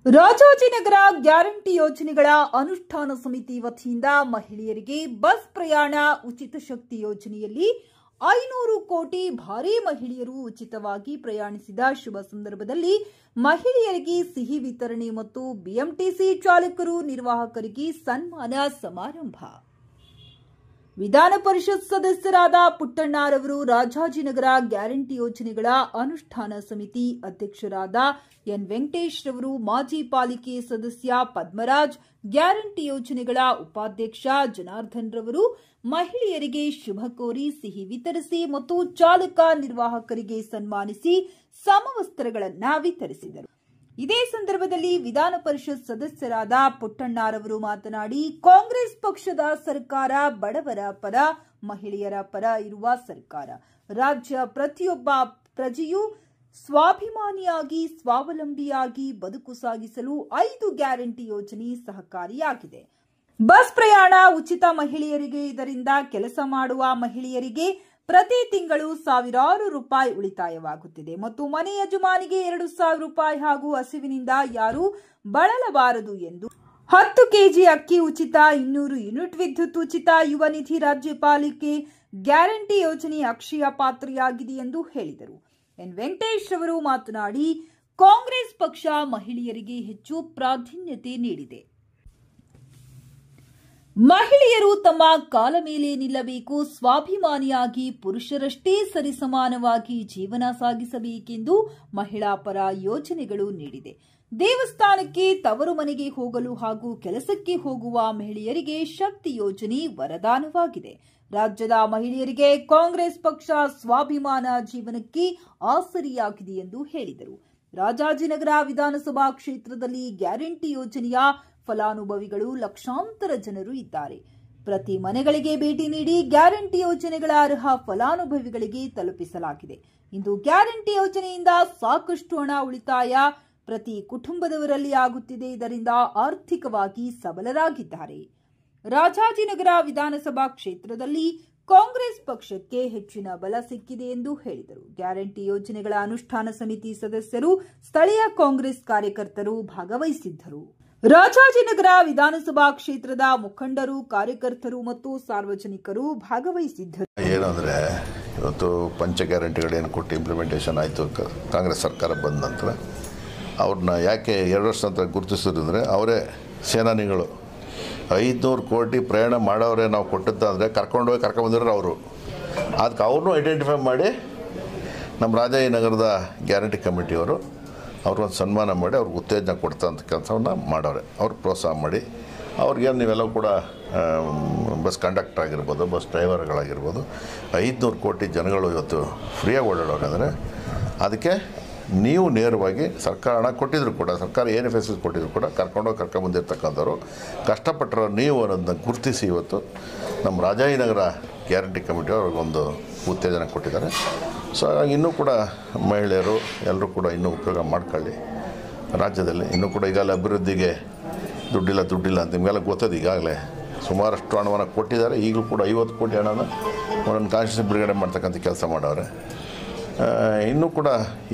Rajajinagar guarantee ಯೋಜನೆಗಳ ಅನುಷ್ಠಾನ ಸಮಿತಿ ವತಿಯಿಂದ ಮಹಿಳೆಯರಿಗೆ ಬಸ್ ಪ್ರಯಾಣ ಉಚಿತ ಶಕ್ತಿ ಯೋಜನೆಯಲ್ಲಿ 500 ಕೋಟಿ ಭಾರಿ ಮಹಿಳೆಯರು ಉಚಿತವಾಗಿ ಪ್ರಯಾಣಿಸಿದ ಶುಭ ಸಂದರ್ಭದಲ್ಲಿ ಮಹಿಳೆಯರಿಗೆ ಸಿಹಿ ವಿತರಣೆ ಮತ್ತು ಬಿಎಂಟಿಸಿ ಚಾಲಕರು ನಿರ್ವಾಹಕರಿಗೆ ಸನ್ಮಾನ ಸಮಾರಂಭ. ವಿಧಾನ ಪರಿಷತ್ ಸದಸ್ಯರಾದ ಪುಟ್ಟಣ್ಣರವರು ರಾಜಾಜಿನಗರ ಗ್ಯಾರಂಟಿ ಯೋಜನೆಗಳ ಅನುಷ್ಠಾನ ಸಮಿತಿ ಅಧ್ಯಕ್ಷರಾದ ಎನ್ ವೆಂಕಟೇಶ್ ರವರು, ಮಾಜಿ ಪಾಲಿಕೆ ಸದಸ್ಯ ಪದ್ಮರಾಜ್, ಗ್ಯಾರಂಟಿ ಯೋಜನೆಗಳ ಉಪಾಧ್ಯಕ್ಷ ಜನಾರ್ದನ್ ರವರು ಮಹಿಳೆಯರಿಗೆ ಶುಭ ಕೋರಿ ಸಿಹಿ ವಿತರಿಸಿ ಮತ್ತು ಚಾಲಕ ನಿರ್ವಾಹಕರಿಗೆ ಸನ್ಮಾನಿಸಿ ಸಮವಸ್ತ್ರಗಳನ್ನು ವಿತರಿಸಿದರು. ಇದೇ ಸಂದರ್ಭದಲ್ಲಿ ವಿಧಾನ ಪರಿಷತ್ ಸದಸ್ಯರಾದ ಪುಟ್ಟಣ್ಣರವರು ಮಾತನಾಡಿ, ಕಾಂಗ್ರೆಸ್ ಪಕ್ಷದ ಸರ್ಕಾರ ಬಡವರ ಪರ, ಮಹಿಳೆಯರ ಪರ ಇರುವ ಸರ್ಕಾರ. ರಾಜ್ಯ ಪ್ರತಿಯೊಬ್ಬ ಪ್ರಜೆಯೂ ಸ್ವಾಭಿಮಾನಿಯಾಗಿ ಸ್ವಾವಲಂಬಿಯಾಗಿ ಬದುಕು ಸಾಗಿಸಲು 5 ಗ್ಯಾರಂಟಿ ಯೋಜನೆ ಸಹಕಾರಿಯಾಗಿದೆ. ಬಸ್ ಪ್ರಯಾಣ ಉಚಿತ ಮಹಿಳೆಯರಿಗೆ, ಇದರಿಂದ ಕೆಲಸ ಮಾಡುವ ಮಹಿಳೆಯರಿಗೆ ಪ್ರತಿ ತಿಂಗಳು ಸಾವಿರಾರು ರೂಪಾಯಿ ಉಳಿತಾಯವಾಗುತ್ತಿದೆ ಮತ್ತು ಮನೆ ಯಜಮಾನಿಗೆ 2,000 ರೂಪಾಯಿ ಹಾಗೂ ಹಸಿವಿನಿಂದ ಯಾರೂ ಬಳಲಬಾರದು ಎಂದು 10 ಕೆಜಿ ಅಕ್ಕಿ ಉಚಿತ, 200 ಯೂನಿಟ್ ವಿದ್ಯುತ್ ಉಚಿತ, ಯುವ ನಿಧಿ ರಾಜ್ಯ ಪಾಲಿಕೆ ಗ್ಯಾರಂಟಿ ಯೋಜನೆ ಅಕ್ಷಯ ಪಾತ್ರೆಯಾಗಿದೆ ಎಂದು ಹೇಳಿದರು. ಎನ್ ವೆಂಕಟೇಶ್ ಅವರು ಮಾತನಾಡಿ, ಕಾಂಗ್ರೆಸ್ ಪಕ್ಷ ಮಹಿಳೆಯರಿಗೆ ಹೆಚ್ಚು ಪ್ರಾಧಾನ್ಯತೆ ನೀಡಿದೆ. ಮಹಿಳೆಯರು ತಮ್ಮ ಕಾಲ ಮೇಲೆ ನಿಲ್ಲಬೇಕು, ಸ್ವಾಭಿಮಾನಿಯಾಗಿ ಪುರುಷರಷ್ಟೇ ಸರಿಸಮಾನವಾಗಿ ಜೀವನ ಸಾಗಿಸಬೇಕೆಂದು ಮಹಿಳಾ ಪರ ಯೋಜನೆಗಳು ನೀಡಿದೆ. ದೇವಸ್ಥಾನಕ್ಕೆ, ತವರು ಮನೆಗೆ ಹೋಗಲು ಹಾಗೂ ಕೆಲಸಕ್ಕೆ ಹೋಗುವ ಮಹಿಳೆಯರಿಗೆ ಶಕ್ತಿ ಯೋಜನೆ ವರದಾನವಾಗಿದೆ. ರಾಜ್ಯದ ಮಹಿಳೆಯರಿಗೆ ಕಾಂಗ್ರೆಸ್ ಪಕ್ಷ ಸ್ವಾಭಿಮಾನ ಜೀವನಕ್ಕೆ ಆಸರಿಯಾಗಿದೆ ಎಂದು ಹೇಳಿದರು. ರಾಜಾಜಿನಗರ ವಿಧಾನಸಭಾ ಕ್ಷೇತ್ರದಲ್ಲಿ ಗ್ಯಾರಂಟಿ ಯೋಜನೆಯ ಫಲಾನುಭವಿಗಳು ಲಕ್ಷಾಂತರ ಜನರು ಇದ್ದಾರೆ. ಪ್ರತಿ ಮನೆಗಳಿಗೆ ಭೇಟಿ ನೀಡಿ ಗ್ಯಾರಂಟಿ ಯೋಜನೆಗಳ ಅರ್ಹ ಫಲಾನುಭವಿಗಳಿಗೆ ತಲುಪಿಸಲಾಗಿದೆ. ಇಂದು ಗ್ಯಾರಂಟಿ ಯೋಜನೆಯಿಂದ ಸಾಕಷ್ಟು ಹಣ ಉಳಿತಾಯ ಪ್ರತಿ ಕುಟುಂಬದವರಲ್ಲಿ ಆಗುತ್ತಿದೆ. ಇದರಿಂದ ಆರ್ಥಿಕವಾಗಿ ಸಬಲರಾಗಿದ್ದಾರೆ. ರಾಜಾಜಿನಗರ ವಿಧಾನಸಭಾ ಕ್ಷೇತ್ರದಲ್ಲಿ ಕಾಂಗ್ರೆಸ್ ಪಕ್ಷಕ್ಕೆ ಹೆಚ್ಚಿನ ಬಲ ಸಿಕ್ಕಿದೆ ಎಂದು ಹೇಳಿದರು. ಗ್ಯಾರಂಟಿ ಯೋಜನೆಗಳ ಅನುಷ್ಠಾನ ಸಮಿತಿ ಸದಸ್ಯರು, ಸ್ಥಳೀಯ ಕಾಂಗ್ರೆಸ್ ಕಾರ್ಯಕರ್ತರು ಭಾಗವಹಿಸಿದ್ದರು. ರಾಜಾಜಿನಗರ ವಿಧಾನಸಭಾ ಕ್ಷೇತ್ರದ ಮುಖಂಡರು, ಕಾರ್ಯಕರ್ತರು ಮತ್ತು ಸಾರ್ವಜನಿಕರು ಭಾಗವಹಿಸಿದ್ದರು. ಏನಂದ್ರೆ ಇವತ್ತು ಪಂಚ ಗ್ಯಾರಂಟಿಗಳೇನು ಕೊಟ್ಟು ಇಂಪ್ಲಿಮೆಂಟೇಷನ್ ಆಯಿತು ಕಾಂಗ್ರೆಸ್ ಸರ್ಕಾರ ಬಂದ ನಂತರ, ಅವ್ರನ್ನ ಯಾಕೆ 2 ವರ್ಷ ನಂತರ ಗುರುತಿಸಿದ್ರೆ ಅವರೇ ಸೇನಾನಿಗಳು. 500 ಕೋಟಿ ಪ್ರಯಾಣ ಮಾಡೋರೆ ನಾವು ಕೊಟ್ಟದ್ದಾದರೆ ಕರ್ಕೊಂಡೋಗಿ ಕರ್ಕೊಂಬಂದಿರೋ ಅವರು. ಅದಕ್ಕೆ ಅವ್ರನ್ನೂ ಐಡೆಂಟಿಫೈ ಮಾಡಿ ನಮ್ಮ ರಾಜಾಜಿನಗರದ ಗ್ಯಾರಂಟಿ ಕಮಿಟಿಯವರು ಅವ್ರಿಗೊಂದು ಸನ್ಮಾನ ಮಾಡಿ ಅವ್ರಿಗೆ ಉತ್ತೇಜನ ಕೊಡ್ತಂಥ ಕೆಲಸವನ್ನು ಮಾಡೋರೆ. ಅವ್ರಿಗೆ ಪ್ರೋತ್ಸಾಹ ಮಾಡಿ ಅವ್ರಿಗೇನು ನೀವೆಲ್ಲವೂ ಕೂಡ ಬಸ್ ಕಂಡಕ್ಟರ್ ಆಗಿರ್ಬೋದು, ಬಸ್ ಡ್ರೈವರ್ಗಳಾಗಿರ್ಬೋದು, 500 ಕೋಟಿ ಜನಗಳು ಇವತ್ತು ಫ್ರೀಯಾಗಿ ಓಡಾಡೋರಂದರೆ ಅದಕ್ಕೆ ನೀವು ನೇರವಾಗಿ ಸರ್ಕಾರ ಹಣ ಕೊಟ್ಟಿದ್ರು ಕೂಡ, ಸರ್ಕಾರ ಏನು ಫೆಸಿಲಿಟಿ ಕೊಟ್ಟಿದ್ರು ಕೂಡ ಕರ್ಕೊಂಬಂದಿರ್ತಕ್ಕಂಥವ್ರು ಕಷ್ಟಪಟ್ಟರು ನೀವು ಅನ್ನೋದನ್ನ ಗುರುತಿಸಿ ಇವತ್ತು ನಮ್ಮ ರಾಜಾಜಿನಗರ ಗ್ಯಾರಂಟಿ ಕಮಿಟಿ ಅವ್ರಿಗೊಂದು ಉತ್ತೇಜನ ಕೊಟ್ಟಿದ್ದಾರೆ. ಸೊ ಇನ್ನೂ ಕೂಡ ಮಹಿಳೆಯರು ಎಲ್ಲರೂ ಕೂಡ ಇನ್ನೂ ಉಪಯೋಗ ಮಾಡ್ಕೊಳ್ಳಿ. ರಾಜ್ಯದಲ್ಲಿ ಇನ್ನೂ ಕೂಡ ಈಗಾಗಲೇ ಅಭಿವೃದ್ಧಿಗೆ ದುಡ್ಡಿಲ್ಲ ಅಂತ ನಿಮಗೆಲ್ಲ ಗೊತ್ತದು. ಈಗಾಗಲೇ ಸುಮಾರಷ್ಟು ಹಣವನ್ನು ಕೊಟ್ಟಿದ್ದಾರೆ. ಈಗಲೂ ಕೂಡ 50 ಕೋಟಿ ಹಣನ ಒಂದೊಂದು ಕಾನ್ಸ್ಟಿಟ್ಯೂನ್ಸಿ ಬಿಡುಗಡೆ ಮಾಡ್ತಕ್ಕಂಥ ಕೆಲಸ ಮಾಡವ್ರೆ. ಇನ್ನೂ ಕೂಡ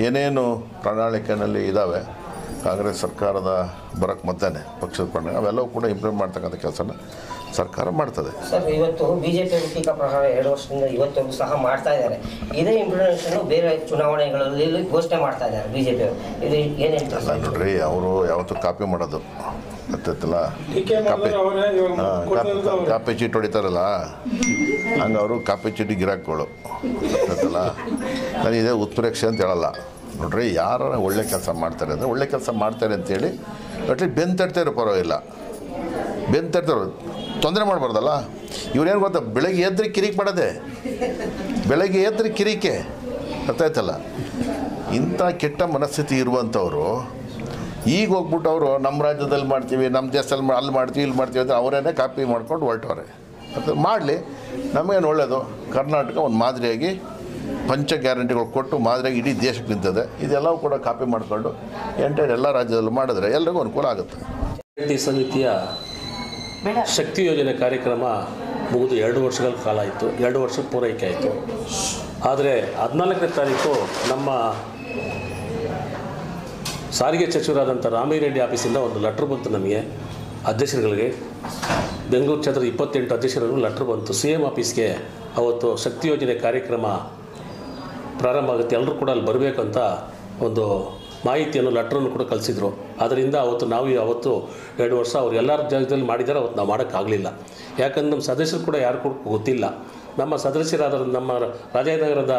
ಏನೇನು ಪ್ರಣಾಳಿಕೆಯಲ್ಲಿ ಇದ್ದಾವೆ ಕಾಂಗ್ರೆಸ್ ಸರ್ಕಾರದ ಬರೋಕ್ಕೆ ಮೊದಲೇ ಪಕ್ಷದ ಪ್ರಣಾಳಿಕೆ, ಅವೆಲ್ಲವೂ ಕೂಡ ಇಂಪ್ಲಿಮೆಂಟ್ ಮಾಡ್ತಕ್ಕಂಥ ಕೆಲಸನ ಸರ್ಕಾರ ಮಾಡ್ತದೆ. ಸರ್, ಇವತ್ತು ಬಿಜೆಪಿ ಟೀಕಾ ಪ್ರಕಾರ 2 ವರ್ಷದಿಂದ ಇವತ್ತು ಸಹ ಮಾಡ್ತಾ ಇದ್ದಾರೆ. ಇದೇ ಇಂಪ್ಲಿಮೆಂಟೇಷನ್ ಬೇರೆ ಚುನಾವಣೆಗಳಲ್ಲಿ ಘೋಷಣೆ ಮಾಡ್ತಾ ಇದ್ದಾರೆ ಬಿಜೆಪಿ. ಇದು ಏನೇನು ನೋಡ್ರಿ, ಅವರು ಯಾವತ್ತೂ ಕಾಪಿ ಮಾಡೋದು ಗೊತ್ತೈತಲ್ಲ, ಕಾಪಿ ಚೀಟ್ ಹೊಡಿತಾರಲ್ಲ, ಹಂಗೆ ಅವರು ಕಾಪಿ ಚೀಟಿ ಗಿರಾಕ್ಗಳು ಗೊತ್ತೈತಲ್ಲ. ನಾನು ಇದೇ ಉತ್ಪ್ರೇಕ್ಷೆ ಅಂತ ಹೇಳಲ್ಲ. ನೋಡ್ರಿ, ಯಾರು ಒಳ್ಳೆ ಕೆಲಸ ಮಾಡ್ತಾರೆ ಅಂದರೆ ಒಳ್ಳೆ ಕೆಲಸ ಮಾಡ್ತಾರೆ ಅಂತೇಳಿ ಅಟ್ಲೀಸ್ಟ್ ಬೆನ್ನು ತಡ್ತಾರೋ ಪರವಾಗಿಲ್ಲ, ಬೆನ್ನು ತಡ್ತಾರೋ ತೊಂದರೆ ಮಾಡಬಾರ್ದಲ್ಲ. ಇವ್ರೇನು ಗೊತ್ತಾ, ಬೆಳಗ್ಗೆ ಎದ್ದರೆ ಕಿರಿಕೆ ಮಾಡೋದೆ, ಬೆಳಗ್ಗೆ ಎದ್ದರೆ ಕಿರಿಕೆ ಗೊತ್ತಾಯ್ತಲ್ಲ. ಇಂಥ ಕೆಟ್ಟ ಮನಸ್ಥಿತಿ ಇರುವಂಥವ್ರು ಈಗ ಹೋಗ್ಬಿಟ್ಟು ಅವರು ನಮ್ಮ ರಾಜ್ಯದಲ್ಲಿ ಮಾಡ್ತೀವಿ, ನಮ್ಮ ದೇಶದಲ್ಲಿ ಅಲ್ಲಿ ಮಾಡ್ತೀವಿ, ಇಲ್ಲಿ ಮಾಡ್ತೀವಿ ಅಂತ ಅವರೇನೆ ಕಾಪಿ ಮಾಡ್ಕೊಂಡು ಹೊರಟವ್ರೆ. ಅದು ಮಾಡಲಿ, ನಮಗೇನು ಒಳ್ಳೆಯದು. ಕರ್ನಾಟಕ ಒಂದು ಮಾದರಿಯಾಗಿ ಪಂಚ ಗ್ಯಾರಂಟಿಗಳು ಕೊಟ್ಟು ಮಾದರಿಯಾಗಿ ಇಡೀ ದೇಶಕ್ಕೆ ನಿಂತಿದೆ. ಇದೆಲ್ಲವೂ ಕೂಡ ಕಾಪಿ ಮಾಡಿಕೊಂಡು ಎಲ್ಲ ರಾಜ್ಯದಲ್ಲೂ ಮಾಡಿದ್ರೆ ಎಲ್ರಿಗೂ ಅನುಕೂಲ ಆಗುತ್ತೆ. ಸಮಿತಿಯ ಶಕ್ತಿ ಯೋಜನೆ ಕಾರ್ಯಕ್ರಮ ಮುಗಿದು 2 ವರ್ಷಗಳ ಕಾಲ ಆಯಿತು. 2 ವರ್ಷ ಪೂರೈಕೆ ಆಯಿತು. ಆದರೆ 14ನೇ ತಾರೀಕು ನಮ್ಮ ಸಾರಿಗೆ ಸಚಿವರಾದಂಥ ರಾಮಿರೆಡ್ಡಿ ಆಫೀಸಿಂದ ಒಂದು ಲೆಟ್ರ್ ಬಂತು ನಮಗೆ ಅಧ್ಯಕ್ಷರುಗಳಿಗೆ. ಬೆಂಗಳೂರು ಕ್ಷೇತ್ರದ 28 ಅಧ್ಯಕ್ಷರಿಗೂ ಲೆಟ್ರ್ ಬಂತು. CM ಆಫೀಸ್ಗೆ ಅವತ್ತು ಶಕ್ತಿ ಯೋಜನೆ ಕಾರ್ಯಕ್ರಮ ಪ್ರಾರಂಭ ಆಗುತ್ತೆ, ಎಲ್ಲರೂ ಕೂಡ ಅಲ್ಲಿ ಬರಬೇಕಂತ ಒಂದು ಮಾಹಿತಿಯನ್ನು ಲೆಟ್ರನ್ನು ಕೂಡ ಕಳಿಸಿದ್ರು. ಅದರಿಂದ ನಾವು ಅವತ್ತು 2 ವರ್ಷ ಅವ್ರು ಎಲ್ಲರ ಜಾಗದಲ್ಲಿ ಮಾಡಿದ್ದಾರೆ, ಅವತ್ತು ನಾವು ಮಾಡೋಕ್ಕಾಗಲಿಲ್ಲ. ಯಾಕಂದ್ರೆ ನಮ್ಮ ಸದಸ್ಯರು ಕೂಡ ಯಾರು ಕೂಡ ಗೊತ್ತಿಲ್ಲ. ನಮ್ಮ ಸದಸ್ಯರಾದ ನಮ್ಮ ರಾಜಾಜಿನಗರದ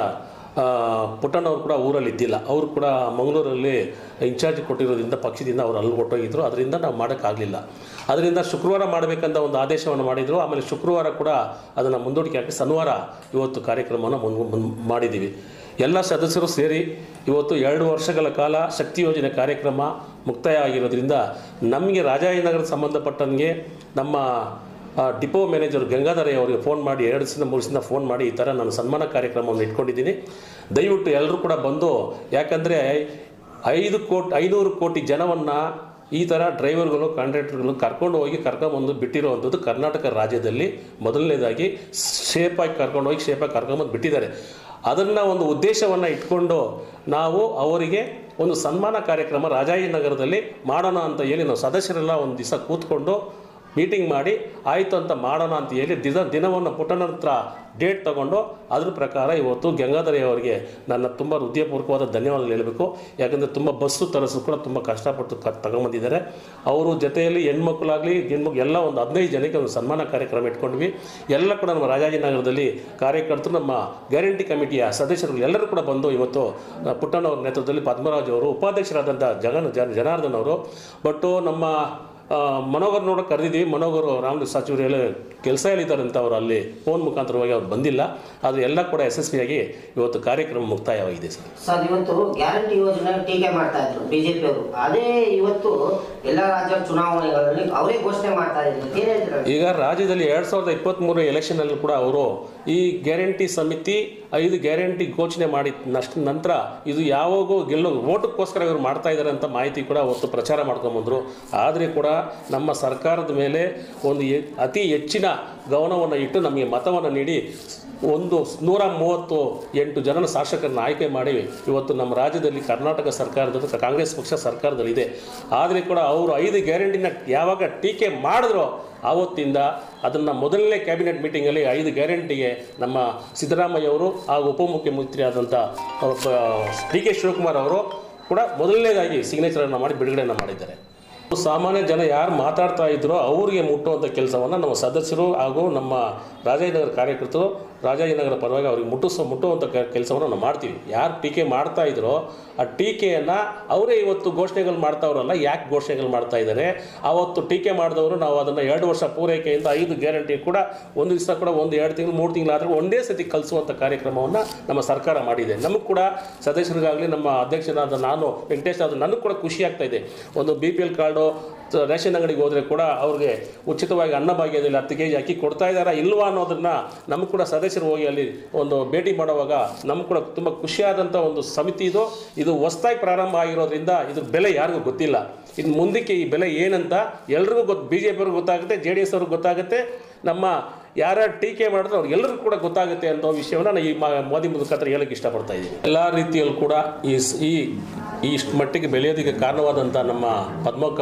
ಪುಟ್ಟಣ್ಣವ್ರು ಕೂಡ ಊರಲ್ಲಿ ಇದ್ದಿಲ್ಲ. ಅವರು ಕೂಡ ಮಂಗಳೂರಲ್ಲಿ ಇನ್ಚಾರ್ಜ್ ಕೊಟ್ಟಿರೋದ್ರಿಂದ ಪಕ್ಷದಿಂದ ಅವರು ಅಲ್ಲಿ ಹೊಟ್ಟೋಗಿದ್ರು. ಅದರಿಂದ ನಾವು ಮಾಡೋಕ್ಕಾಗಲಿಲ್ಲ. ಅದರಿಂದ ಶುಕ್ರವಾರ ಮಾಡಬೇಕಂತ ಒಂದು ಆದೇಶವನ್ನು ಮಾಡಿದರು. ಆಮೇಲೆ ಶುಕ್ರವಾರ ಕೂಡ ಅದನ್ನು ಮುಂದೂಡಿಕೆ ಹಾಕಿ ಶನಿವಾರ ಇವತ್ತು ಕಾರ್ಯಕ್ರಮವನ್ನು ಮಾಡಿದ್ದೀವಿ. ಎಲ್ಲ ಸದಸ್ಯರು ಸೇರಿ ಇವತ್ತು 2 ವರ್ಷಗಳ ಕಾಲ ಶಕ್ತಿ ಯೋಜನೆ ಕಾರ್ಯಕ್ರಮ ಮುಕ್ತಾಯ ಆಗಿರೋದ್ರಿಂದ ನಮಗೆ ರಾಜಾಜಿನಗರದ ಸಂಬಂಧಪಟ್ಟಂಗೆ ನಮ್ಮ ಡಿಪೋ ಮ್ಯಾನೇಜರ್ ಗಂಗಾಧರಯ್ಯ ಅವರಿಗೆ ಫೋನ್ ಮಾಡಿ 2 ದಿವಸ 3 ದಿವಸ ಫೋನ್ ಮಾಡಿ ಈ ಥರ ನಾನು ಸನ್ಮಾನ ಕಾರ್ಯಕ್ರಮವನ್ನು ಇಟ್ಕೊಂಡಿದ್ದೀನಿ, ದಯವಿಟ್ಟು ಎಲ್ಲರೂ ಕೂಡ ಬಂದು, ಯಾಕಂದರೆ 500 ಕೋಟಿ ಜನವನ್ನು ಈ ಥರ ಡ್ರೈವರ್ಗಳು ಕಾಂಟ್ರಾಕ್ಟರ್ಗಳು ಕರ್ಕೊಂಡ್ಬಂದು ಬಿಟ್ಟಿರೋವಂಥದ್ದು ಕರ್ನಾಟಕ ರಾಜ್ಯದಲ್ಲಿ ಮೊದಲನೇದಾಗಿ ಶೇಪಾಗಿ ಕರ್ಕೊಂಡ್ಬಂದು ಬಿಟ್ಟಿದ್ದಾರೆ. ಅದನ್ನು ಒಂದು ಉದ್ದೇಶವನ್ನು ಇಟ್ಕೊಂಡು ನಾವು ಅವರಿಗೆ ಒಂದು ಸನ್ಮಾನ ಕಾರ್ಯಕ್ರಮ ರಾಜಾಜಿನಗರದಲ್ಲಿ ಮಾಡೋಣ ಅಂತ ಹೇಳಿ ನಾವು ಸದಸ್ಯರೆಲ್ಲ ಒಂದು ದಿವಸ ಕೂತ್ಕೊಂಡು ಮೀಟಿಂಗ್ ಮಾಡಿ ಆಯಿತು ಅಂತ ಮಾಡೋಣ ಅಂತ ಹೇಳಿ ದಿನವನ್ನು ಪುಟ್ಟನ ಹತ್ರ ಡೇಟ್ ತೊಗೊಂಡು ಅದ್ರ ಪ್ರಕಾರ ಇವತ್ತು ಗಂಗಾಧರಯ್ಯ ಅವರಿಗೆ ನನ್ನ ತುಂಬ ಹೃದಯಪೂರ್ವಕವಾದ ಧನ್ಯವಾದಗಳು ಹೇಳಬೇಕು. ಯಾಕಂದರೆ ತುಂಬ ಬಸ್ಸು ತರಿಸು ಕೂಡ ತುಂಬ ಕಷ್ಟಪಟ್ಟು ತಗೊಂಬಂದಿದ್ದಾರೆ. ಅವರು ಜೊತೆಯಲ್ಲಿ ಹೆಣ್ಮಕ್ಳಾಗಲಿ ಎಲ್ಲ ಒಂದು 15 ಜನಕ್ಕೆ ಒಂದು ಸನ್ಮಾನ ಕಾರ್ಯಕ್ರಮ ಇಟ್ಕೊಂಡ್ವಿ. ಎಲ್ಲ ಕೂಡ ನಮ್ಮ ರಾಜಾಜಿನಗರದಲ್ಲಿ ಕಾರ್ಯಕರ್ತರು, ನಮ್ಮ ಗ್ಯಾರಂಟಿ ಕಮಿಟಿಯ ಸದಸ್ಯರು ಎಲ್ಲರೂ ಕೂಡ ಬಂದು ಇವತ್ತು ಪುಟ್ಟಣ್ಣವ್ರ ನೇತೃತ್ವದಲ್ಲಿ ಪದ್ಮರಾಜ್ ಅವರು, ಉಪಾಧ್ಯಕ್ಷರಾದಂಥ ಜನಾರ್ದನ್ ಅವರು, ಬಟ್ಟು ನಮ್ಮ ಮನೋಗರ್ ನೋಡೋಕೆ ಕರೆದಿದ್ದೀವಿ. ಮನೋಗರ್ ರಾಮಲಿಂಗ ಸಚಿವರು ಎಲ್ಲ ಕೆಲಸ ಹೇಳಿದ್ದಾರೆ ಅಂತ ಅವರು ಅಲ್ಲಿ ಫೋನ್ ಮುಖಾಂತರವಾಗಿ ಅವ್ರು ಬಂದಿಲ್ಲ. ಆದರೆ ಎಲ್ಲ ಕೂಡ ಯಶಸ್ವಿಯಾಗಿ ಇವತ್ತು ಕಾರ್ಯಕ್ರಮ ಮುಕ್ತಾಯವಾಗಿದೆ. ಸರ್ ಇವತ್ತು ಗ್ಯಾರಂಟಿ ಯೋಜನೆ ಟೀಕೆ ಮಾಡ್ತಾ ಇದ್ರು ಬಿಜೆಪಿ ಅವರು, ಅದೇ ಇವತ್ತು ಎಲ್ಲ ರಾಜ್ಯ ಚುನಾವಣೆಗಳಲ್ಲಿ ಅವರೇ ಘೋಷಣೆ ಮಾಡ್ತಾ ಇದ್ರು. ಈಗ ರಾಜ್ಯದಲ್ಲಿ 2023 ಎಲೆಕ್ಷನಲ್ಲಿ ಕೂಡ ಅವರು ಈ ಗ್ಯಾರಂಟಿ ಸಮಿತಿ 5 ಗ್ಯಾರಂಟಿ ಘೋಷಣೆ ಮಾಡಿದ ನಂತರ ಇದು ಯಾವಾಗೂ ಓಟಕ್ಕೋಸ್ಕರ ಇವರು ಮಾಡ್ತಾ ಇದ್ದಾರೆ ಅಂತ ಮಾಹಿತಿ ಕೂಡ ಅವತ್ತು ಪ್ರಚಾರ ಮಾಡ್ಕೊಂಬಂದರು. ಆದರೆ ಕೂಡ ನಮ್ಮ ಸರ್ಕಾರದ ಮೇಲೆ ಒಂದು ಅತಿ ಹೆಚ್ಚಿನ ಗಮನವನ್ನು ಇಟ್ಟು ನಮಗೆ ಮತವನ್ನು ನೀಡಿ 138 ಜನ ಶಾಸಕರನ್ನು ಆಯ್ಕೆ ಮಾಡಿ ಇವತ್ತು ನಮ್ಮ ರಾಜ್ಯದಲ್ಲಿ ಕರ್ನಾಟಕ ಸರ್ಕಾರದ ಕಾಂಗ್ರೆಸ್ ಪಕ್ಷ ಸರ್ಕಾರದಲ್ಲಿದೆ. ಆದರೆ ಕೂಡ ಅವರು 5 ಗ್ಯಾರಂಟಿನ ಯಾವಾಗ ಟೀಕೆ ಮಾಡಿದ್ರೋ ಆವತ್ತಿಂದ ಅದನ್ನು ಮೊದಲನೇ ಕ್ಯಾಬಿನೆಟ್ ಮೀಟಿಂಗಲ್ಲಿ 5 ಗ್ಯಾರಂಟಿಗೆ ನಮ್ಮ ಸಿದ್ದರಾಮಯ್ಯ ಅವರು ಹಾಗೂ ಉಪಮುಖ್ಯಮಂತ್ರಿ ಆದಂಥ DK ಶಿವಕುಮಾರ್ ಅವರು ಕೂಡ ಮೊದಲನೇದಾಗಿ ಸಿಗ್ನೇಚರನ್ನು ಮಾಡಿ ಬಿಡುಗಡೆಯನ್ನು ಮಾಡಿದ್ದಾರೆ. ಸಾಮಾನ್ಯ ಜನ ಯಾರು ಮಾತಾಡ್ತಾ ಇದ್ರೋ ಅವರಿಗೆ ಮುಟ್ಟುವಂಥ ಕೆಲಸವನ್ನು ನಮ್ಮ ಸದಸ್ಯರು ಹಾಗೂ ನಮ್ಮ ರಾಜಾಜಿನಗರ ಕಾರ್ಯಕರ್ತರು ರಾಜಾಜಿನಗರ ಪರವಾಗಿ ಅವ್ರಿಗೆ ಮುಟ್ಟುವಂಥ ಕೆಲಸವನ್ನು ನಾವು ಮಾಡ್ತೀವಿ. ಯಾರು ಟೀಕೆ ಮಾಡ್ತಾ ಇದ್ರೋ ಆ ಟೀಕೆಯನ್ನು ಅವರೇ ಇವತ್ತು ಘೋಷಣೆಗಳು ಮಾಡ್ತಾವ್ರಲ್ಲ, ಯಾಕೆ ಘೋಷಣೆಗಳು ಮಾಡ್ತಾ ಇದ್ದಾರೆ? ಆವತ್ತು ಟೀಕೆ ಮಾಡಿದವರು ನಾವು ಅದನ್ನು 2 ವರ್ಷ ಪೂರೈಕೆಯಿಂದ 5 ಗ್ಯಾರಂಟಿ ಕೂಡ ಒಂದು ದಿವಸ ಕೂಡ 1-2 ತಿಂಗಳು 3 ತಿಂಗಳಾದರೂ ಒಂದೇ ಸತಿ ಕಲಿಸುವಂಥ ಕಾರ್ಯಕ್ರಮವನ್ನು ನಮ್ಮ ಸರ್ಕಾರ ಮಾಡಿದೆ. ನಮಗೆ ಕೂಡ ಸದಸ್ಯರಿಗಾಗಲಿ ನಮ್ಮ ಅಧ್ಯಕ್ಷರಾದ ನಾನು ವೆಂಕಟೇಶ್ ಆದ ನನಗೆ ಕೂಡ ಖುಷಿ ಆಗ್ತಾ ಇದೆ. ಒಂದು BPL ಕಾರ್ಡು ರೇಷನ್ ಅಂಗಡಿಗೆ ಹೋದರೆ ಕೂಡ ಅವ್ರಿಗೆ ಉಚಿತವಾಗಿ ಅನ್ನಭಾಗ್ಯದಲ್ಲಿ 10 kg ಅಕ್ಕಿ ಕೊಡ್ತಾ ಇದ್ದಾರಾ ಇಲ್ವಾ ಅನ್ನೋದನ್ನು ನಮಗೆ ಕೂಡ ಸದಸ್ಯರು ಹೋಗಿ ಅಲ್ಲಿ ಒಂದು ಭೇಟಿ ಮಾಡುವಾಗ ನಮಗೆ ಕೂಡ ತುಂಬ ಖುಷಿಯಾದಂಥ ಒಂದು ಸಮಿತಿ ಇದು ಹೊಸದಾಗಿ ಪ್ರಾರಂಭ ಆಗಿರೋದ್ರಿಂದ ಇದ್ರ ಬೆಲೆ ಯಾರಿಗೂ ಗೊತ್ತಿಲ್ಲ. ಇನ್ನು ಮುಂದಕ್ಕೆ ಈ ಬೆಲೆ ಏನಂತ ಎಲ್ರಿಗೂ BJP ಅವ್ರಿಗೆ ಗೊತ್ತಾಗುತ್ತೆ, JDS ಅವ್ರಿಗೆ ಗೊತ್ತಾಗುತ್ತೆ, ನಮ್ಮ ಯಾರ್ಯಾರು ಟೀಕೆ ಮಾಡಿದ್ರೆ ಅವ್ರಿಗೆಲ್ಲರಿಗೂ ಕೂಡ ಗೊತ್ತಾಗುತ್ತೆ ಅನ್ನೋ ವಿಷಯವನ್ನು ನಾನು ಈ ಮೋದಿ ಮುಖಾಂತರ ಹೇಳೋಕ್ಕೆ ಇಷ್ಟಪಡ್ತಾ ಇದ್ದೀನಿ. ಎಲ್ಲ ರೀತಿಯಲ್ಲೂ ಕೂಡ ಇಷ್ಟು ಮಟ್ಟಿಗೆ ಬೆಳೆಯೋದಕ್ಕೆ ಕಾರಣವಾದಂಥ ನಮ್ಮ ಪದ್ಮಕ್ಕ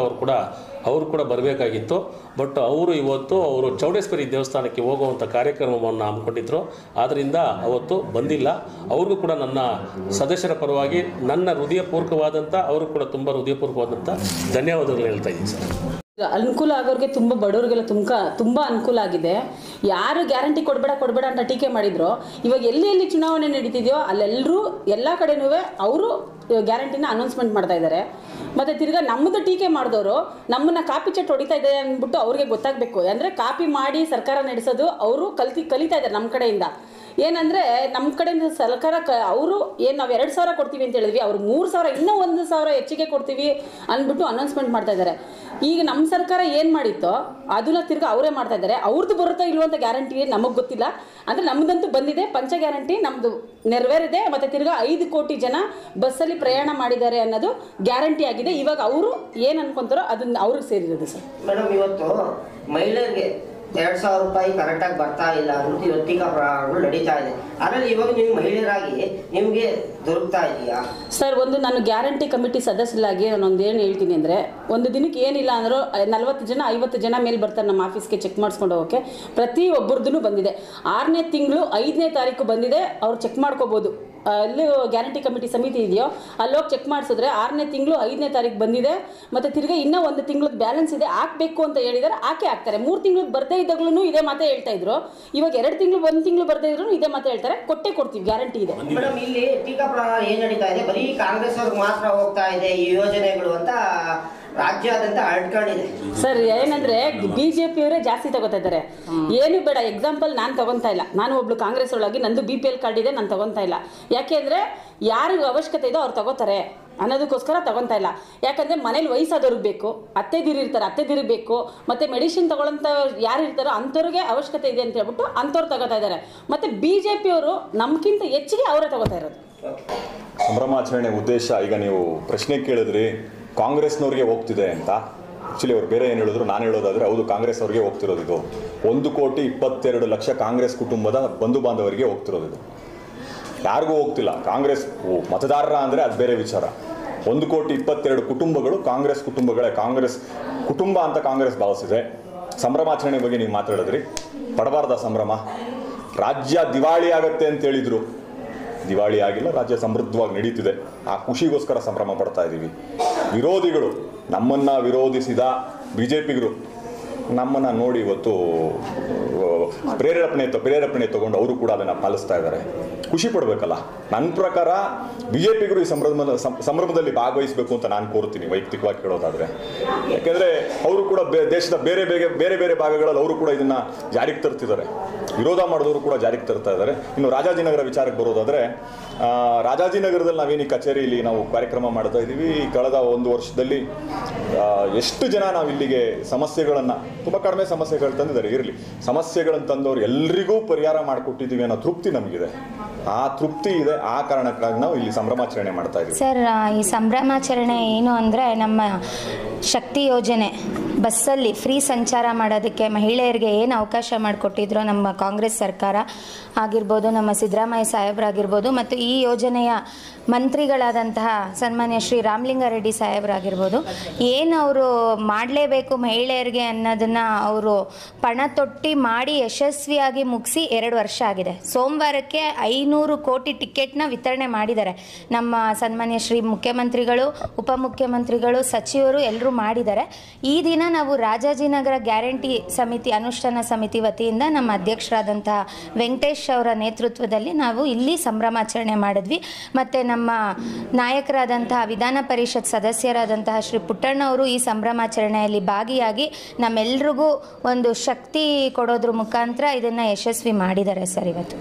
ಅವರು ಕೂಡ ಬರಬೇಕಾಗಿತ್ತು. ಬಟ್ ಅವರು ಚೌಡೇಶ್ವರಿ ದೇವಸ್ಥಾನಕ್ಕೆ ಹೋಗುವಂಥ ಕಾರ್ಯಕ್ರಮವನ್ನು ಹಮ್ಮಿಕೊಂಡಿದ್ರು. ಆದ್ದರಿಂದ ಅವತ್ತು ಬಂದಿಲ್ಲ. ಅವ್ರಿಗೂ ಕೂಡ ನನ್ನ ಸದಸ್ಯರ ಪರವಾಗಿ ನನ್ನ ಹೃದಯಪೂರ್ವಕವಾದಂಥ ಅವರು ಕೂಡ ತುಂಬ ಹೃದಯಪೂರ್ವಕವಾದಂಥ ಧನ್ಯವಾದಗಳು ಹೇಳ್ತಾ ಇದ್ದೀನಿ ಸರ್. ಅನುಕೂಲ ಆಗೋರಿಗೆ ತುಂಬ ಬಡವರಿಗೆಲ್ಲ ತುಂಬ ಅನುಕೂಲ ಆಗಿದೆ. ಯಾರು ಗ್ಯಾರಂಟಿ ಕೊಡಬೇಡ ಅಂತ ಟೀಕೆ ಮಾಡಿದ್ರು, ಇವಾಗ ಎಲ್ಲಿ ಚುನಾವಣೆ ನಡೀತಿದೆಯೋ ಅಲ್ಲೆಲ್ಲರೂ ಎಲ್ಲ ಕಡೆನೂ ಅವರು ಗ್ಯಾರಂಟಿನ ಅನೌನ್ಸ್ಮೆಂಟ್ ಮಾಡ್ತಾ ಇದ್ದಾರೆ. ಮತ್ತು ತಿರ್ಗಾ ನಮ್ಮದು ಟೀಕೆ ಮಾಡಿದವರು ನಮ್ಮನ್ನು ಕಾಪಿ ಚಟ್ ಹೊಡಿತಾ ಇದೆ ಅಂದ್ಬಿಟ್ಟು ಅವ್ರಿಗೆ ಗೊತ್ತಾಗಬೇಕು. ಅಂದರೆ ಕಾಪಿ ಮಾಡಿ ಸರ್ಕಾರ ನಡೆಸೋದು ಅವರು ಕಲಿತಾ ಇದ್ದಾರೆ ನಮ್ಮ ಕಡೆಯಿಂದ. ಏನಂದರೆ ನಮ್ಮ ಕಡೆಯಿಂದ ಸರ್ಕಾರ ಅವರು ಏನು ನಾವು 2,000 ಕೊಡ್ತೀವಿ ಅಂತ ಹೇಳಿದ್ವಿ, ಅವ್ರು 3,000 ಇನ್ನೂ 1,000 ಹೆಚ್ಚಿಗೆ ಕೊಡ್ತೀವಿ ಅಂದ್ಬಿಟ್ಟು ಅನೌನ್ಸ್ಮೆಂಟ್ ಮಾಡ್ತಾ ಇದ್ದಾರೆ. ಈಗ ನಮ್ಮ ಸರ್ಕಾರ ಏನು ಮಾಡಿತ್ತೋ ಅದನ್ನ ತಿರ್ಗಿ ಅವರೇ ಮಾಡ್ತಾ ಇದ್ದಾರೆ. ಅವ್ರದ್ದು ಬರುತ್ತೋ ಇಲ್ವೋ ಅಂತ ಗ್ಯಾರಂಟಿ ನಮಗೆ ಗೊತ್ತಿಲ್ಲ. ಅಂದರೆ ನಮ್ಮದಂತೂ ಬಂದಿದೆ, ಪಂಚ ಗ್ಯಾರಂಟಿ ನಮ್ಮದು ನೆರವೇರಿದೆ. ಮತ್ತು ತಿರ್ಗಿ 5 ಕೋಟಿ ಜನ ಬಸ್ಸಲ್ಲಿ ಪ್ರಯಾಣ ಮಾಡಿದ್ದಾರೆ ಅನ್ನೋದು ಗ್ಯಾರಂಟಿ ಆಗಿದೆ. ಇವಾಗ ಅವರು ಏನು ಅನ್ಕೊಂತಾರೋ ಅದನ್ನ ಅವ್ರಿಗೆ ಸೇರಿರೋದು ಸರ್. ಮೇಡಮ್ ಇವತ್ತು ಮಹಿಳೆಯರಿಗೆ 2,000 ರೂಪಾಯಿ ಕರೆಕ್ಟಾಗಿ ಬರ್ತಾ ಇಲ್ಲ ಅಂತ ಇವತ್ತಿನ ಪ್ರಕರಣಗಳು ನಡೀತಾ ಇದೆ. ಅದರಲ್ಲಿ ಇವಾಗ ನೀವು ಮಹಿಳೆಯರಾಗಿ ನಿಮಗೆ ದೊರಕ್ತಾ ಇದೆಯಾ ಸರ್? ಒಂದು ನಾನು ಗ್ಯಾರಂಟಿ ಕಮಿಟಿ ಸದಸ್ಯರಾಗಿ ನಾನೊಂದು ಏನು ಹೇಳ್ತೀನಿ ಅಂದರೆ, ಒಂದು ದಿನಕ್ಕೆ ಏನಿಲ್ಲ ಅಂದರೂ 40 ಜನ 50 ಜನ ಮೇಲೆ ಬರ್ತಾರೆ ನಮ್ಮ ಆಫೀಸ್ಗೆ ಚೆಕ್ ಮಾಡಿಸ್ಕೊಂಡು ಹೋಗೋಕ್ಕೆ. ಪ್ರತಿ ಒಬ್ಬರದ್ದು ಬಂದಿದೆ. 6ನೇ ತಿಂಗಳು 5ನೇ ತಾರೀಕು ಬಂದಿದೆ. ಅವ್ರು ಚೆಕ್ ಮಾಡ್ಕೋಬೋದು. ಅಲ್ಲಿ ಗ್ಯಾರಂಟಿ ಕಮಿಟಿ ಸಮಿತಿ ಇದೆಯೋ ಅಲ್ಲೋಗಿ ಚೆಕ್ ಮಾಡಿಸಿದ್ರೆ 6ನೇ ತಿಂಗಳು 5ನೇ ತಾರೀಕು ಬಂದಿದೆ. ಮತ್ತು ತಿರ್ಗಿ ಇನ್ನೂ 1 ತಿಂಗಳದ್ದು ಬ್ಯಾಲೆನ್ಸ್ ಇದೆ, ಹಾಕಬೇಕು ಅಂತ ಹೇಳಿದರೆ ಹಾಕ್ತಾರೆ. 3 ತಿಂಗಳು ಬರದೇ ಇದ್ದಾಗಲೂ ಇದೇ ಮಾತೇ ಹೇಳ್ತಾ ಇದ್ರು. ಇವಾಗ 2 ತಿಂಗಳು 1 ತಿಂಗಳು ಬರದೇ ಇದ್ರು ಇದೇ ಮಾತೇ ಹೇಳ್ತಾರೆ. ಕೊಡ್ತೀವಿ, ಗ್ಯಾರಂಟಿ ಇದೆ. ಮೇಡಮ್, ಇಲ್ಲಿ ಟೀಕಾ ಪ್ರಕಾರ ಏನು ನಡೀತಾ ಇದೆ, ಬರೀ ಕಾಂಗ್ರೆಸ್ ಅವ್ರಿಗೆ ಮಾತ್ರ ಹೋಗ್ತಾ ಇದೆ ಈ ಯೋಜನೆಗಳು ಅಂತ ರಾಜ್ಯಾದ್ಯಂತ ಹರಡ್ಕೊಂಡಿದೆ ಸರ್. ಏನಂದ್ರೆ ಬಿಜೆಪಿಯವರೇ ಜಾಸ್ತಿ ತಗೋತಾ ಇದ್ದಾರೆ. ಏನು ಬೇಡ, ಎಕ್ಸಾಂಪಲ್ ನಾನು ತಗೊತಾ ಇಲ್ಲ. ನಾನು ಒಬ್ಳು ಕಾಂಗ್ರೆಸ್ ಒಳಗೆ ನಂದು BPL ಕಾರ್ಡ್ ಇದೆ, ನಾನು ತಗೊತಾ ಇಲ್ಲ. ಯಾಕೆಂದ್ರೆ ಯಾರಿಗೂ ಅವಶ್ಯಕತೆ ಇದೋ ಅವ್ರು ತಗೋತಾರೆ ಅನ್ನೋದಕ್ಕೋಸ್ಕರ ತಗೊತಾ ಇಲ್ಲ. ಯಾಕಂದ್ರೆ ಮನೇಲಿ ವಯಸ್ಸಾದವ್ರಿಗೆ ಬೇಕು, ಅತ್ತೆದಿರು ಬೇಕು, ಮತ್ತೆ ಮೆಡಿಸಿನ್ ತಗೊಳ್ಳೋಂಥ ಯಾರು ಇರ್ತಾರೋ ಅಂಥವ್ರಿಗೆ ಅವಶ್ಯಕತೆ ಇದೆ ಅಂತ ಹೇಳ್ಬಿಟ್ಟು ಅಂಥವ್ರು ತಗೋತಾ ಇದ್ದಾರೆ. ಮತ್ತೆ ಬಿಜೆಪಿಯವರು ನಮ್ಗಿಂತ ಹೆಚ್ಚಿಗೆ ಅವರೇ ತಗೋತಾ ಇರೋದು. ಸಂಭ್ರಮಾಚರಣೆ ಉದ್ದೇಶ, ಈಗ ನೀವು ಪ್ರಶ್ನೆ ಕೇಳಿದ್ರಿ ಕಾಂಗ್ರೆಸ್ನವ್ರಿಗೆ ಹೋಗ್ತಿದೆ ಅಂತ. ಆ್ಯಕ್ಚುಲಿ ಅವ್ರು ಬೇರೆ ಏನು ಹೇಳಿದ್ರು, ನಾನು ಹೇಳೋದಾದರೆ ಹೌದು, ಕಾಂಗ್ರೆಸ್ ಅವ್ರಿಗೆ ಹೋಗ್ತಿರೋದು ಇದು. 1,22,00,000 ಕಾಂಗ್ರೆಸ್ ಕುಟುಂಬದ ಬಂಧು ಬಾಂಧವರಿಗೆ ಹೋಗ್ತಿರೋದು ಇದು. ಯಾರಿಗೂ ಹೋಗ್ತಿಲ್ಲ. ಕಾಂಗ್ರೆಸ್ ಮತದಾರರ ಅಂದರೆ ಅದು ಬೇರೆ ವಿಚಾರ. 1,22,00,000 ಕುಟುಂಬಗಳು ಕಾಂಗ್ರೆಸ್ ಕುಟುಂಬಗಳೇ. ಕಾಂಗ್ರೆಸ್ ಕುಟುಂಬ ಅಂತ ಕಾಂಗ್ರೆಸ್ ಭಾವಿಸಿದೆ. ಸಂಭ್ರಮಾಚರಣೆ ಬಗ್ಗೆ ನೀವು ಮಾತಾಡಿದ್ರಿ, ಪಡಬಾರ್ದ ಸಂಭ್ರಮ. ರಾಜ್ಯ ದಿವಾಳಿ ಆಗತ್ತೆ ಅಂತ ಹೇಳಿದ್ರು, ದಿವಾಳಿ ಆಗಿಲ್ಲ, ರಾಜ್ಯ ಸಮೃದ್ಧವಾಗಿ ನಡೀತಿದೆ. ಆ ಖುಷಿಗೋಸ್ಕರ ಸಂಭ್ರಮ ಪಡ್ತಾ ಇದ್ದೀವಿ. ವಿರೋಧಿಗಳು, ನಮ್ಮನ್ನು ವಿರೋಧಿಸಿದ BJPಗರು ನಮ್ಮನ್ನು ನೋಡಿ ಇವತ್ತು ಪ್ರೇರೇಪಣೆ ತಗೊಂಡು ಅವರು ಕೂಡ ಅದನ್ನು ಪಾಲಿಸ್ತಾ ಇದ್ದಾರೆ. ಖುಷಿ ಪಡಬೇಕಲ್ಲ. ನನ್ನ ಪ್ರಕಾರ BJPಗರು ಈ ಸಂಭ್ರಮದಲ್ಲಿ ಭಾಗವಹಿಸಬೇಕು ಅಂತ ನಾನು ಕೋರ್ತೀನಿ, ವೈಯಕ್ತಿಕವಾಗಿ ಹೇಳೋದಾದರೆ. ಯಾಕೆಂದರೆ ಅವರು ಕೂಡ ದೇಶದ ಬೇರೆ ಬೇರೆ ಭಾಗಗಳಲ್ಲಿ ಅವರು ಕೂಡ ಇದನ್ನು ಜಾರಿಗೆ ತರ್ತಿದ್ದಾರೆ. ವಿರೋಧ ಮಾಡಿದವರು ಕೂಡ ಜಾರಿಗೆ ತರ್ತಾ ಇದ್ದಾರೆ. ಇನ್ನು ರಾಜಾಜಿನಗರ ವಿಚಾರಕ್ಕೆ ಬರೋದಾದರೆ, ರಾಜಾಜಿನಗರದಲ್ಲಿ ನಾವೇನು ಈ ಕಚೇರಿಯಲ್ಲಿ ನಾವು ಕಾರ್ಯಕ್ರಮ ಮಾಡ್ತಾ ಇದ್ದೀವಿ. ಕಳೆದ 1 ವರ್ಷದಲ್ಲಿ ಎಷ್ಟು ಜನ ನಾವು ಇಲ್ಲಿಗೆ ಸಮಸ್ಯೆಗಳನ್ನು, ತುಂಬ ಕಡಿಮೆ ಸಮಸ್ಯೆಗಳು ತಂದಿದ್ದಾರೆ, ಇರಲಿ, ಸಮಸ್ಯೆಗಳನ್ನು ತಂದವರು ಎಲ್ರಿಗೂ ಪರಿಹಾರ ಮಾಡಿಕೊಟ್ಟಿದ್ದೀವಿ ಅನ್ನೋ ತೃಪ್ತಿ ನಮಗಿದೆ. ಆ ತೃಪ್ತಿ ಇದೆ. ಆ ಕಾರಣಕ್ಕಾಗಿ ನಾವು ಇಲ್ಲಿ ಸಂಭ್ರಮಾಚರಣೆ ಮಾಡ್ತಾ ಇದ್ದೀವಿ. ಸರ್, ಈ ಸಂಭ್ರಮಾಚರಣೆ ಏನು ಅಂದರೆ, ನಮ್ಮ ಶಕ್ತಿ ಯೋಜನೆ ಬಸ್ಸಲ್ಲಿ ಫ್ರೀ ಸಂಚಾರ ಮಾಡೋದಕ್ಕೆ ಮಹಿಳೆಯರಿಗೆ ಏನು ಅವಕಾಶ ಮಾಡಿಕೊಟ್ಟಿದ್ರು ನಮ್ಮ ಕಾಂಗ್ರೆಸ್ ಸರ್ಕಾರ ಆಗಿರ್ಬೋದು, ನಮ್ಮ ಸಿದ್ದರಾಮಯ್ಯ ಸಾಹೇಬರಾಗಿರ್ಬೋದು, ಮತ್ತು ಈ ಯೋಜನೆಯ ಮಂತ್ರಿಗಳಾದಂತಹ ಸನ್ಮಾನ್ಯ ಶ್ರೀ ರಾಮಲಿಂಗಾರೆಡ್ಡಿ ಸಾಹೇಬರಾಗಿರ್ಬೋದು, ಏನು ಅವರು ಮಾಡಲೇಬೇಕು ಮಹಿಳೆಯರಿಗೆ ಅನ್ನೋದನ್ನು ಅವರು ಪಣ ತೊಟ್ಟಿ ಮಾಡಿ ಯಶಸ್ವಿಯಾಗಿ ಮುಗಿಸಿ 2 ವರ್ಷ ಆಗಿದೆ. ಸೋಮವಾರಕ್ಕೆ 500 ಕೋಟಿ ಟಿಕೆಟ್ನ ವಿತರಣೆ ಮಾಡಿದ್ದಾರೆ. ನಮ್ಮ ಸನ್ಮಾನ್ಯ ಶ್ರೀ ಮುಖ್ಯಮಂತ್ರಿಗಳು, ಉಪಮುಖ್ಯಮಂತ್ರಿಗಳು, ಸಚಿವರು ಎಲ್ಲರೂ ಮಾಡಿದ್ದಾರೆ. ಈ ದಿನ ನಾವು ರಾಜಾಜಿನಗರ ಗ್ಯಾರಂಟಿ ಸಮಿತಿ ಅನುಷ್ಠಾನ ಸಮಿತಿ ವತಿಯಿಂದ ನಮ್ಮ ಅಧ್ಯಕ್ಷರಾದಂತಹ ವೆಂಕಟೇಶ್ ಅವರ ನೇತೃತ್ವದಲ್ಲಿ ನಾವು ಇಲ್ಲಿ ಸಂಭ್ರಮಾಚರಣೆ ಮಾಡಿದ್ವಿ. ಮತ್ತು ನಮ್ಮ ನಾಯಕರಾದಂತಹ ವಿಧಾನ ಪರಿಷತ್ ಸದಸ್ಯರಾದಂತಹ ಶ್ರೀ ಪುಟ್ಟಣ್ಣ ಅವರು ಈ ಸಂಭ್ರಮಾಚರಣೆಯಲ್ಲಿ ಭಾಗಿಯಾಗಿ ನಮ್ಮೆಲ್ರಿಗೂ ಒಂದು ಶಕ್ತಿ ಕೊಡೋದ್ರ ಮುಖಾಂತರ ಇದನ್ನು ಯಶಸ್ವಿ ಮಾಡಿದ್ದಾರೆ ಸರ್ ಇವತ್ತು.